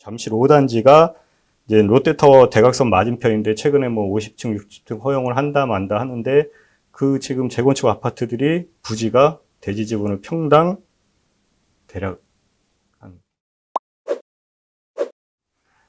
잠실 5단지가 이제 롯데타워 대각선 맞은편인데 최근에 뭐 50층, 60층 허용을 한다 만다 하는데 그 지금 재건축 아파트들이 부지가 대지 지분을 평당 대략 한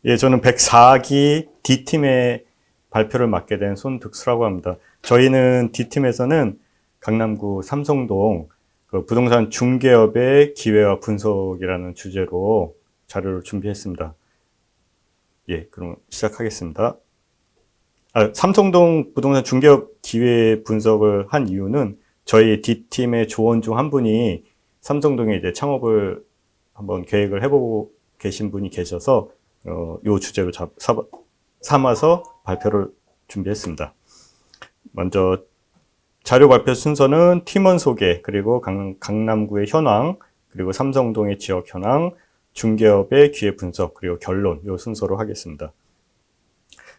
예, 저는 104기 D팀의 발표를 맡게 된 손득수라고 합니다. 저희는 D팀에서는 강남구 삼성동 그 부동산 중개업의 기회와 분석이라는 주제로 자료를 준비했습니다. 예, 그럼 시작하겠습니다. 삼성동 부동산 중개업 기회 분석을 한 이유는 저희 D팀의 조원 중 한 분이 삼성동에 이제 창업을 한번 계획을 해보고 계신 분이 계셔서 요 주제로 삼아서 발표를 준비했습니다. 먼저 자료 발표 순서는 팀원 소개, 그리고 강남구의 현황, 그리고 삼성동의 지역 현황, 중개업의 기회 분석, 그리고 결론, 요 순서로 하겠습니다.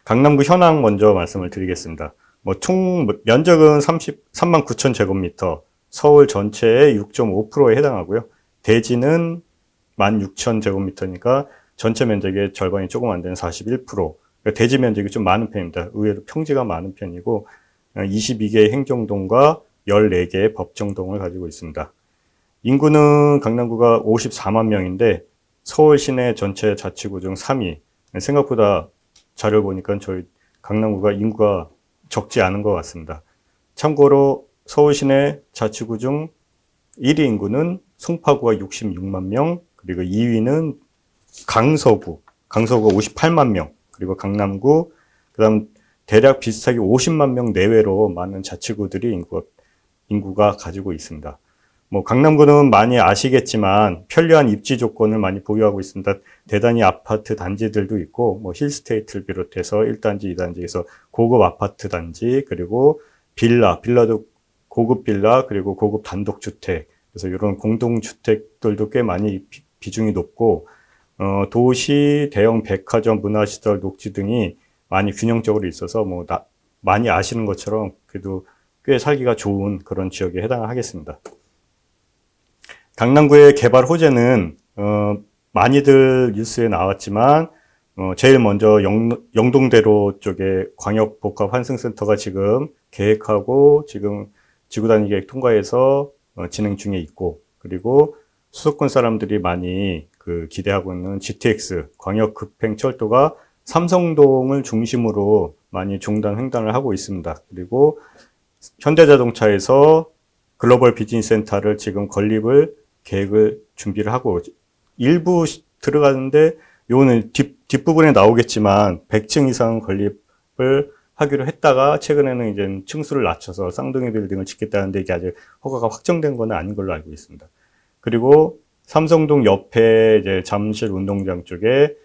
강남구 현황 먼저 말씀을 드리겠습니다. 총 면적은 33만 9천 제곱미터, 서울 전체의 6.5%에 해당하고요. 대지는 16,000 제곱미터니까 전체 면적의 절반이 조금 안 되는 41%. 그러니까 대지 면적이 좀 많은 편입니다. 의외로 평지가 많은 편이고 22개의 행정동과 14개의 법정동을 가지고 있습니다. 인구는 강남구가 54만 명인데 서울 시내 전체 자치구 중 3위. 생각보다 자료를 보니까 저희 강남구가 인구가 적지 않은 것 같습니다. 참고로 서울 시내 자치구 중 1위 인구는 송파구가 66만 명, 그리고 2위는 강서구가 58만 명, 그리고 강남구, 그 다음 대략 비슷하게 50만 명 내외로 많은 자치구들이 인구가 가지고 있습니다. 강남구는 많이 아시겠지만 편리한 입지 조건을 많이 보유하고 있습니다. 대단히 아파트 단지들도 있고, 힐스테이트를 비롯해서 1단지, 2단지에서 고급 아파트 단지, 그리고 빌라도 고급 빌라, 그리고 고급 단독주택. 그래서 이런 공동주택들도 꽤 많이 비중이 높고, 도시, 대형 백화점, 문화시설, 녹지 등이 많이 균형적으로 있어서 많이 아시는 것처럼 그래도 꽤 살기가 좋은 그런 지역에 해당하겠습니다. 강남구의 개발 호재는 많이들 뉴스에 나왔지만 제일 먼저 영동대로 쪽에 광역복합환승센터가 지금 계획하고 지금 지구단위 계획 통과해서 진행 중에 있고, 그리고 수도권 사람들이 많이 기대하고 있는 GTX 광역급행철도가 삼성동을 중심으로 많이 종단 횡단을 하고 있습니다. 그리고 현대자동차에서 글로벌 비즈니스 센터를 지금 건립을 계획을 준비를 하고 일부 들어가는데 요거는 뒷부분에 나오겠지만 100층 이상 건립을 하기로 했다가 최근에는 이제 층수를 낮춰서 쌍둥이 빌딩을 짓겠다는데 이게 아직 허가가 확정된 건 아닌 걸로 알고 있습니다. 그리고 삼성동 옆에 이제 잠실 운동장 쪽에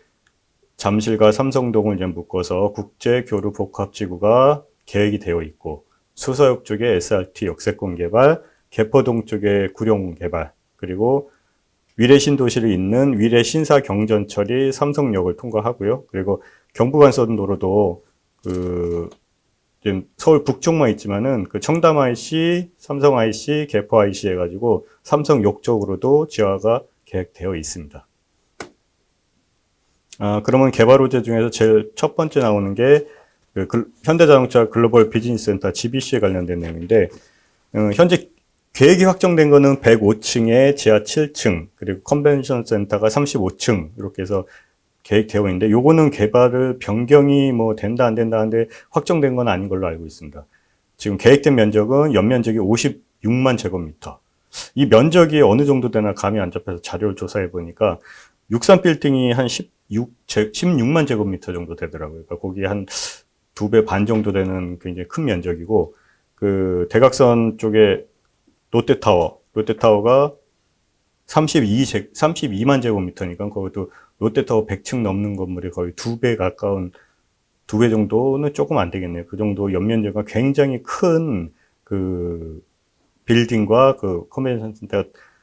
잠실과 삼성동을 이제 묶어서 국제교류복합지구가 계획이 되어 있고, 수서역 쪽에 SRT 역세권 개발, 개포동 쪽에 구룡 개발, 그리고 위례신도시를 잇는 위례신사경전철이 삼성역을 통과하고요. 그리고 경부간선도로도 서울 북쪽만 있지만은 청담 IC, 삼성 IC, 개포 IC 해가지고 삼성역 쪽으로도 지화가 계획되어 있습니다. 그러면 개발 호재 중에서 제일 첫 번째 나오는 게 현대자동차 글로벌 비즈니스 센터 GBC에 관련된 내용인데, 현재 계획이 확정된 거는 105층에 지하 7층, 그리고 컨벤션 센터가 35층, 이렇게 해서 계획되어 있는데, 요거는 개발을 변경이 된다, 안 된다 하는데, 확정된 건 아닌 걸로 알고 있습니다. 지금 계획된 면적은 연면적이 56만 제곱미터. 이 면적이 어느 정도 되나 감이 안 잡혀서 자료를 조사해 보니까, 63 빌딩이 한 16만 제곱미터 정도 되더라고요. 그러니까 거기에 한 2배 반 정도 되는 굉장히 큰 면적이고, 대각선 쪽에 롯데타워가 32만 제곱미터니까 거기도 롯데타워 100층 넘는 건물이 거의 2배 가까운, 2배 정도는 조금 안 되겠네요. 그 정도 연면적과 굉장히 큰 빌딩과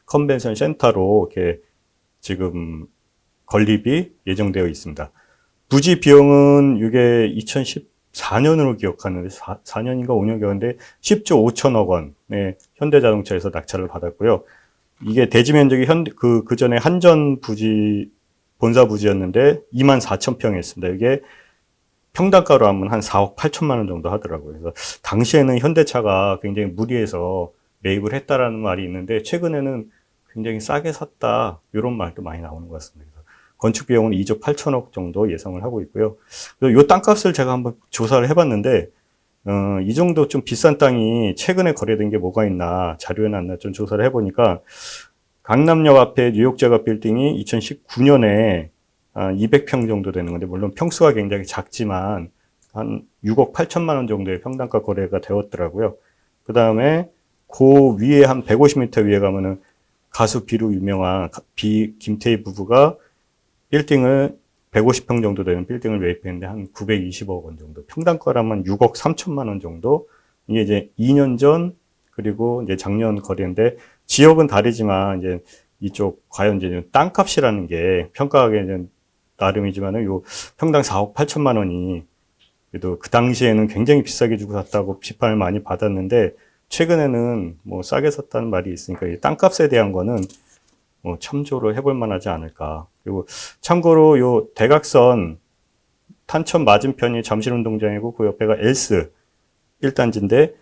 컨벤션 센터로 이렇게 지금 건립이 예정되어 있습니다. 부지 비용은 이게 2014년으로 기억하는데 4년인가 5년 기억인데 10조 5천억 원의 현대자동차에서 낙찰을 받았고요. 이게 대지 면적이 그 전에 한전 부지 본사 부지였는데 24,000평에 있습니다. 이게 평당가로 하면 한 4억 8천만 원 정도 하더라고요. 그래서 당시에는 현대차가 굉장히 무리해서 매입을 했다라는 말이 있는데 최근에는 굉장히 싸게 샀다 이런 말도 많이 나오는 것 같습니다. 그래서 건축 비용은 2조 8천억 정도 예상을 하고 있고요. 그래서 이 땅값을 제가 한번 조사를 해봤는데 이 정도 좀 비싼 땅이 최근에 거래된 게 뭐가 있나 자료에 놨나 좀 조사를 해보니까 강남역 앞에 뉴욕제과 빌딩이 2019년에 200평 정도 되는 건데 물론 평수가 굉장히 작지만 한 6억 8천만 원 정도의 평당가 거래가 되었더라고요. 그 다음에 그 위에 한 150m 위에 가면은 가수 비로 유명한 김태희 부부가 빌딩을 150평 정도 되는 빌딩을 매입했는데 한 920억 원 정도. 평당가라면 6억 3천만 원 정도. 이게 이제 2년 전 그리고 이제 작년 거래인데 지역은 다르지만 이제 이쪽 과연 이제 땅값이라는 게 평가하기에는 나름이지만은 요 평당 4억 8천만 원이 그래도 그 당시에는 굉장히 비싸게 주고 샀다고 비판을 많이 받았는데 최근에는 뭐 싸게 샀다는 말이 있으니까 이 땅값에 대한 거는 뭐 참조를 해볼 만하지 않을까. 그리고 참고로 요 대각선 탄천 맞은편이 잠실운동장이고 그 옆에가 엘스 1단지인데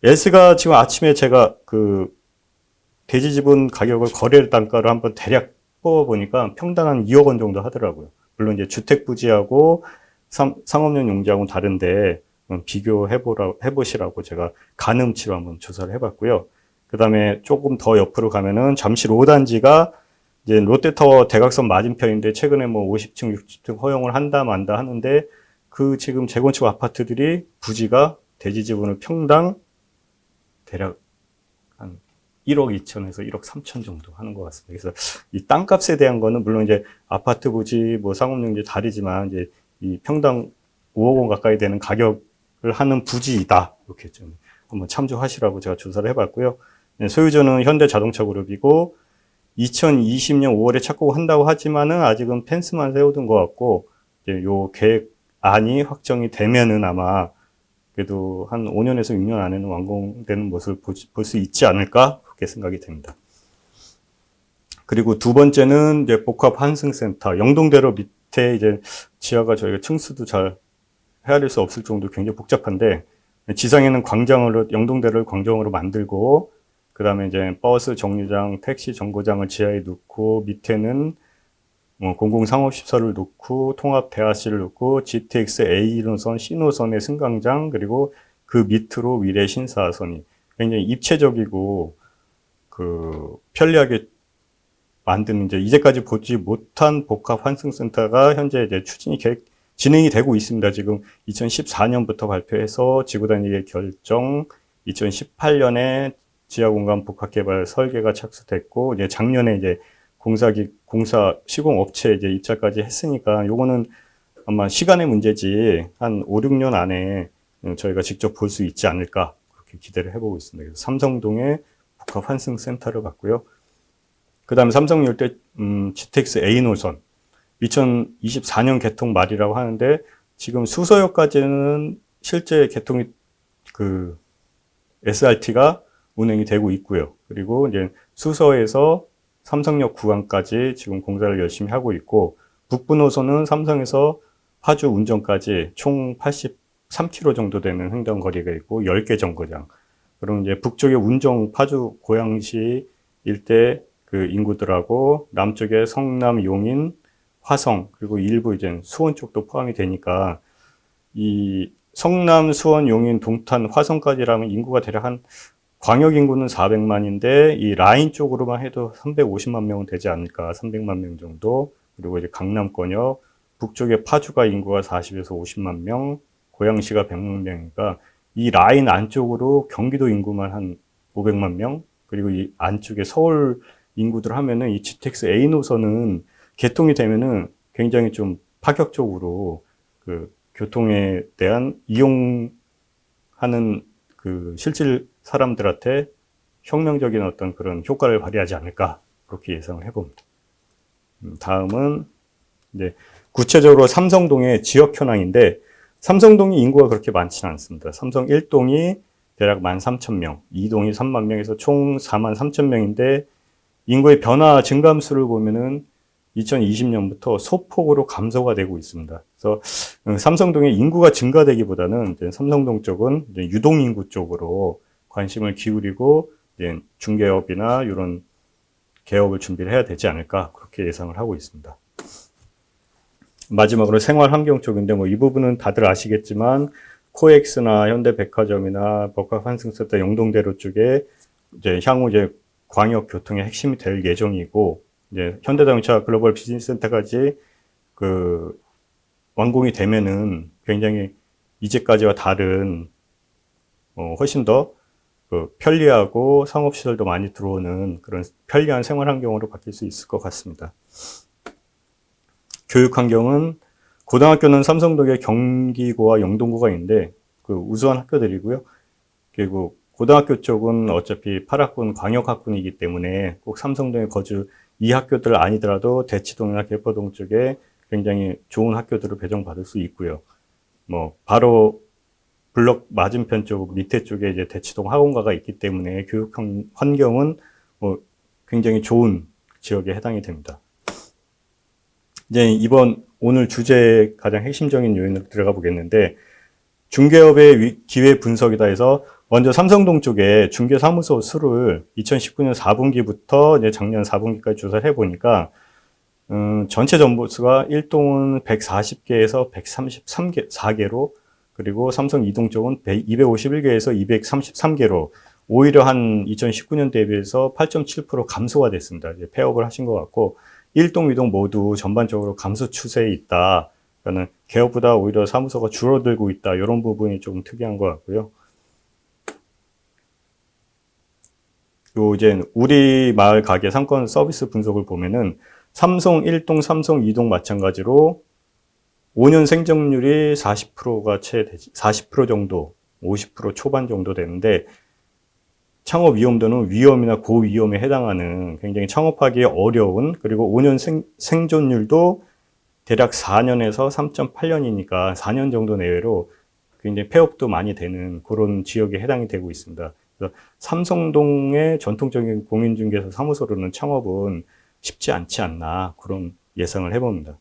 엘스가 지금 아침에 제가 그 대지지분 가격을 거래 단가를 한번 대략 뽑아보니까 평당 한 2억 원 정도 하더라고요. 물론 이제 주택 부지하고 상업용 용지하고는 다른데 비교해보시라고 제가 가늠치로 한번 조사를 해봤고요. 그 다음에 조금 더 옆으로 가면은 잠실 5단지가 이제 롯데타워 대각선 맞은편인데 최근에 뭐 50층, 60층 허용을 한다 만다 하는데 그 지금 재건축 아파트들이 부지가 대지지분을 평당 대략 한 1억 2천에서 1억 3천 정도 하는 것 같습니다. 그래서 이 땅값에 대한 거는 물론 이제 아파트 부지, 뭐 상업용지 다르지만 이제 이 평당 5억 원 가까이 되는 가격을 하는 부지이다. 이렇게 좀 한번 참조하시라고 제가 조사를 해봤고요. 소유주는 현대자동차그룹이고 2020년 5월에 착공한다고 하지만은 아직은 펜스만 세워둔 것 같고 이제 요 계획안이 확정이 되면은 아마 그래도 한 5년에서 6년 안에는 완공되는 모습을 볼 수 있지 않을까 그렇게 생각이 됩니다. 그리고 두 번째는 이제 복합 환승센터 영동대로 밑에 이제 지하가 저희가 층수도 잘 헤아릴 수 없을 정도로 굉장히 복잡한데 지상에는 광장으로 영동대로를 광장으로 만들고 그 다음에 이제 버스 정류장, 택시 정거장을 지하에 놓고 밑에는 뭐 공공상업시설을 놓고 통합 대하실을 놓고 GTX A 노선, C 노선의 승강장 그리고 그 밑으로 위례 신사선이 굉장히 입체적이고 그 편리하게 만드는 이제까지 보지 못한 복합 환승센터가 현재 이제 진행이 되고 있습니다. 지금 2014년부터 발표해서 지구단위의 결정, 2018년에 지하공간 복합개발 설계가 착수됐고 이제 작년에 이제 공사 시공업체 이제 입찰까지 했으니까 요거는 아마 시간의 문제지 한 5, 6년 안에 저희가 직접 볼 수 있지 않을까 그렇게 기대를 해보고 있습니다. 그래서 삼성동에 복합 환승센터를 봤고요. 그 다음에 삼성열대 GTX A 노선 2024년 개통 말이라고 하는데 지금 수서역까지는 실제 개통이 그 SRT가 운행이 되고 있고요. 그리고 이제 수서에서 삼성역 구간까지 지금 공사를 열심히 하고 있고 북부 노선은 삼성에서 파주 운정까지 총 83km 정도 되는 횡단거리가 있고 10개 정거장. 그럼 이제 북쪽에 운정, 파주, 고양시 일대 그 인구들하고 남쪽에 성남, 용인, 화성 그리고 일부 이제 수원 쪽도 포함이 되니까 이 성남, 수원, 용인, 동탄, 화성까지라면 인구가 대략 한 광역 인구는 400만인데 이 라인 쪽으로만 해도 350만 명은 되지 않을까 300만 명 정도 그리고 이제 강남권역 북쪽에 파주가 인구가 40에서 50만 명 고양시가 100만 명이니까 이 라인 안쪽으로 경기도 인구만 한 500만 명 그리고 이 안쪽에 서울 인구들 하면은 이 GTX A 노선은 개통이 되면은 굉장히 좀 파격적으로 그 교통에 대한 이용하는 그 실질 사람들한테 혁명적인 어떤 그런 효과를 발휘하지 않을까 그렇게 예상을 해봅니다. 다음은 이제 구체적으로 삼성동의 지역 현황인데 삼성동이 인구가 그렇게 많지는 않습니다. 삼성 1동이 대략 13,000명, 2동이 3만 명에서 총 43,000명인데 인구의 변화 증감수를 보면은 2020년부터 소폭으로 감소가 되고 있습니다. 그래서 삼성동의 인구가 증가되기보다는 이제 삼성동 쪽은 이제 유동인구 쪽으로 관심을 기울이고 이제 중개업이나 이런 개업을 준비를 해야 되지 않을까 그렇게 예상을 하고 있습니다. 마지막으로 생활환경 쪽인데 뭐 이 부분은 다들 아시겠지만 코엑스나 현대백화점이나 법학환승센터 영동대로 쪽에 이제 향후 이제 광역교통의 핵심이 될 예정이고 이제 현대자동차 글로벌 비즈니스센터까지 그 완공이 되면은 굉장히 이제까지와 다른 훨씬 더 편리하고 상업시설도 많이 들어오는 그런 편리한 생활환경으로 바뀔 수 있을 것 같습니다. 교육환경은 고등학교는 삼성동에 경기고와 영동고가 있는데 그 우수한 학교들이고요. 그리고 고등학교 쪽은 어차피 8학군 광역학군이기 때문에 꼭 삼성동에 거주 이 학교들 아니더라도 대치동이나 개포동 쪽에 굉장히 좋은 학교들을 배정받을 수 있고요. 뭐 바로 블럭 맞은편 쪽 밑에 쪽에 이제 대치동 학원가가 있기 때문에 교육 환경은 뭐 굉장히 좋은 지역에 해당이 됩니다. 이제 오늘 주제의 가장 핵심적인 요인으로 들어가 보겠는데 중개업의 기회 분석이다 해서 먼저 삼성동 쪽에 중개사무소 수를 2019년 4분기부터 이제 작년 4분기까지 조사를 해보니까 전체 점포수가 1동은 140개에서 134개로 그리고 삼성 이동 쪽은 251개에서 233개로 오히려 한 2019년 대비해서 8.7% 감소가 됐습니다. 이제 폐업을 하신 것 같고 1동, 2동 모두 전반적으로 감소 추세에 있다. 그러니까 개업보다 오히려 사무소가 줄어들고 있다. 이런 부분이 좀 특이한 것 같고요. 요 이제 우리 마을 가게 상권 서비스 분석을 보면은 삼성 1동, 삼성 2동 마찬가지로 5년 생존율이 40%가 채 되지, 40% 정도, 50% 초반 정도 되는데 창업 위험도는 위험이나 고위험에 해당하는 굉장히 창업하기 어려운 그리고 5년 생존율도 대략 4년에서 3.8년이니까 4년 정도 내외로 굉장히 폐업도 많이 되는 그런 지역에 해당이 되고 있습니다. 그래서 삼성동의 전통적인 공인중개사 사무소로는 창업은 쉽지 않지 않나 그런 예상을 해봅니다.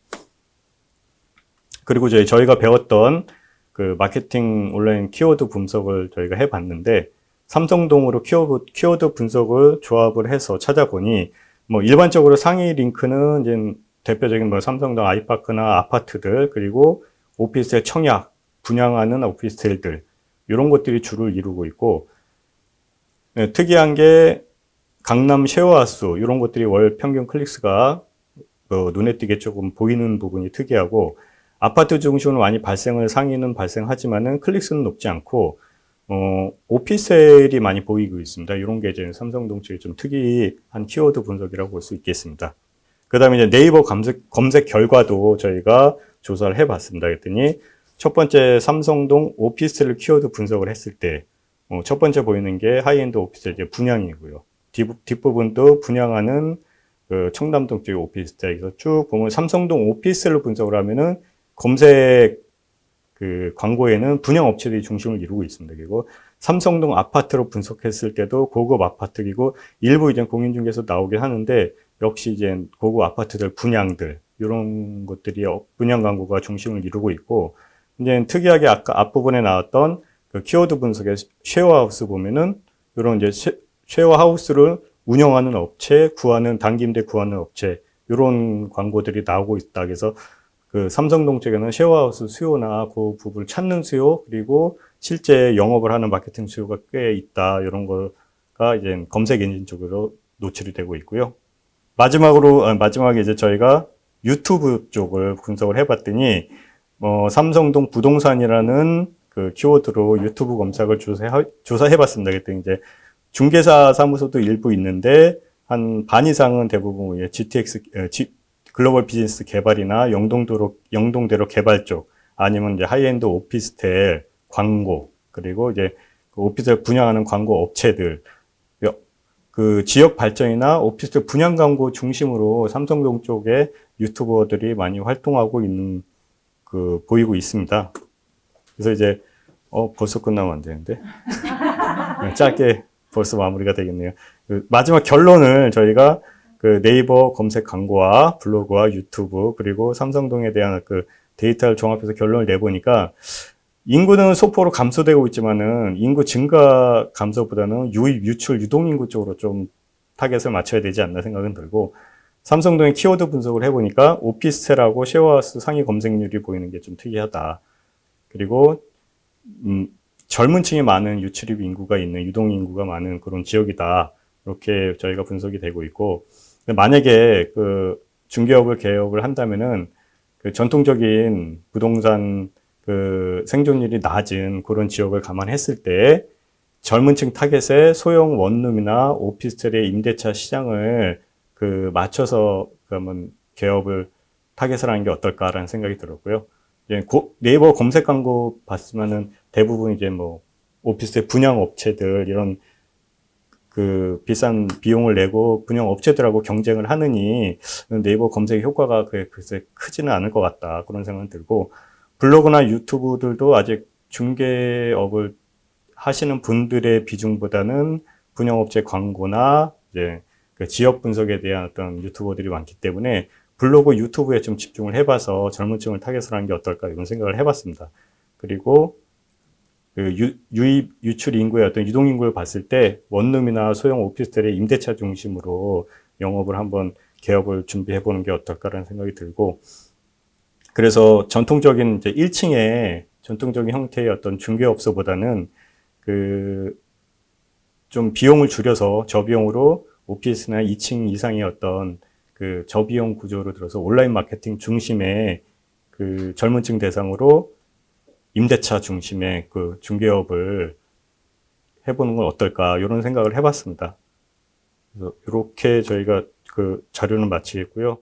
그리고 저희가 배웠던 그 마케팅 온라인 키워드 분석을 저희가 해봤는데 삼성동으로 키워드 분석을 조합을 해서 찾아보니 뭐 일반적으로 상위 링크는 이제 대표적인 뭐 삼성동 아이파크나 아파트들 그리고 오피스텔 청약 분양하는 오피스텔들 이런 것들이 주를 이루고 있고 네, 특이한 게 강남 쉐어하우스 이런 것들이 월 평균 클릭수가 눈에 띄게 조금 보이는 부분이 특이하고 아파트 중심으로 많이 상위는 발생하지만은 클릭수는 높지 않고 오피스텔이 많이 보이고 있습니다. 이런 게 이제 삼성동 측의 좀 특이한 키워드 분석이라고 볼 수 있겠습니다. 그 다음에 이제 네이버 검색 결과도 저희가 조사를 해봤습니다. 그랬더니 첫 번째 삼성동 오피스텔 키워드 분석을 했을 때 첫 번째 보이는 게 하이엔드 오피스텔 이제 분양이고요. 뒷부분도 분양하는 그 청담동 쪽의 오피스텔에서 쭉 보면 삼성동 오피스텔로 분석을 하면은 검색 그 광고에는 분양 업체들이 중심을 이루고 있습니다. 그리고 삼성동 아파트로 분석했을 때도 고급 아파트이고 일부 이제 공인중개에서 나오긴 하는데 역시 이제 고급 아파트들 분양들 이런 것들이 분양 광고가 중심을 이루고 있고 이제 특이하게 아까 앞부분에 나왔던 그 키워드 분석의 쉐어하우스 보면은 이런 이제 쉐어하우스를 운영하는 업체, 단기 임대 구하는 업체 이런 광고들이 나오고 있다. 그래서 그 삼성동 쪽에는 쉐어하우스 수요나 그 부분을 찾는 수요 그리고 실제 영업을 하는 마케팅 수요가 꽤 있다. 이런 거가 이제 검색 엔진 쪽으로 노출이 되고 있고요. 마지막에 이제 저희가 유튜브 쪽을 분석을 해봤더니 삼성동 부동산이라는 그 키워드로 유튜브 검색을 조사해봤습니다. 그랬더니 이제 중개사 사무소도 일부 있는데 한 반 이상은 대부분 글로벌 비즈니스 개발이나 영동대로 개발 쪽 아니면 이제 하이엔드 오피스텔 광고 그리고 이제 그 오피스텔 분양하는 광고 업체들 그 지역 발전이나 오피스텔 분양 광고 중심으로 삼성동 쪽에 유튜버들이 많이 활동하고 있는 보이고 있습니다. 그래서 이제 벌써 끝나면 안 되는데 짧게 벌써 마무리가 되겠네요. 마지막 결론을 저희가 그 네이버 검색 광고와 블로그와 유튜브 그리고 삼성동에 대한 그 데이터를 종합해서 결론을 내보니까 인구는 소폭으로 감소되고 있지만은 인구 증가 감소보다는 유입, 유출, 유동인구 쪽으로 좀 타겟을 맞춰야 되지 않나 생각은 들고 삼성동의 키워드 분석을 해보니까 오피스텔하고 쉐어하우스 상위 검색률이 보이는 게 좀 특이하다. 그리고 젊은 층이 많은 유출입 인구가 있는 유동 인구가 많은 그런 지역이다. 이렇게 저희가 분석이 되고 있고 만약에 그 중개업을 개업을 한다면은 그 전통적인 부동산 그 생존율이 낮은 그런 지역을 감안했을 때 젊은 층 타겟의 소형 원룸이나 오피스텔의 임대차 시장을 그 맞춰서 그러면 개업을 타겟을 하는 게 어떨까라는 생각이 들었고요. 이제 네이버 검색 광고 봤으면은 대부분 이제 뭐 오피스텔 분양 업체들 이런 그 비싼 비용을 내고 분양 업체들하고 경쟁을 하느니 네이버 검색 효과가 글쎄 크지는 않을 것 같다 그런 생각은 들고 블로그나 유튜브들도 아직 중개업을 하시는 분들의 비중보다는 분양업체 광고나 이제 그 지역 분석에 대한 어떤 유튜버들이 많기 때문에 블로그 유튜브에 좀 집중을 해봐서 젊은 층을 타겟을 하는 게 어떨까 이런 생각을 해봤습니다. 그리고 그 유입, 유출 인구의 어떤 유동 인구를 봤을 때 원룸이나 소형 오피스텔의 임대차 중심으로 영업을 한번 개업을 준비해 보는 게 어떨까라는 생각이 들고 그래서 전통적인 이제 1층의 전통적인 형태의 어떤 중개업소보다는 그 좀 비용을 줄여서 저비용으로 오피스나 2층 이상의 어떤 그 저비용 구조로 들어서 온라인 마케팅 중심의 그 젊은 층 대상으로 임대차 중심의 그 중개업을 해보는 건 어떨까 이런 생각을 해봤습니다. 그래서 이렇게 저희가 그 자료는 마치겠고요.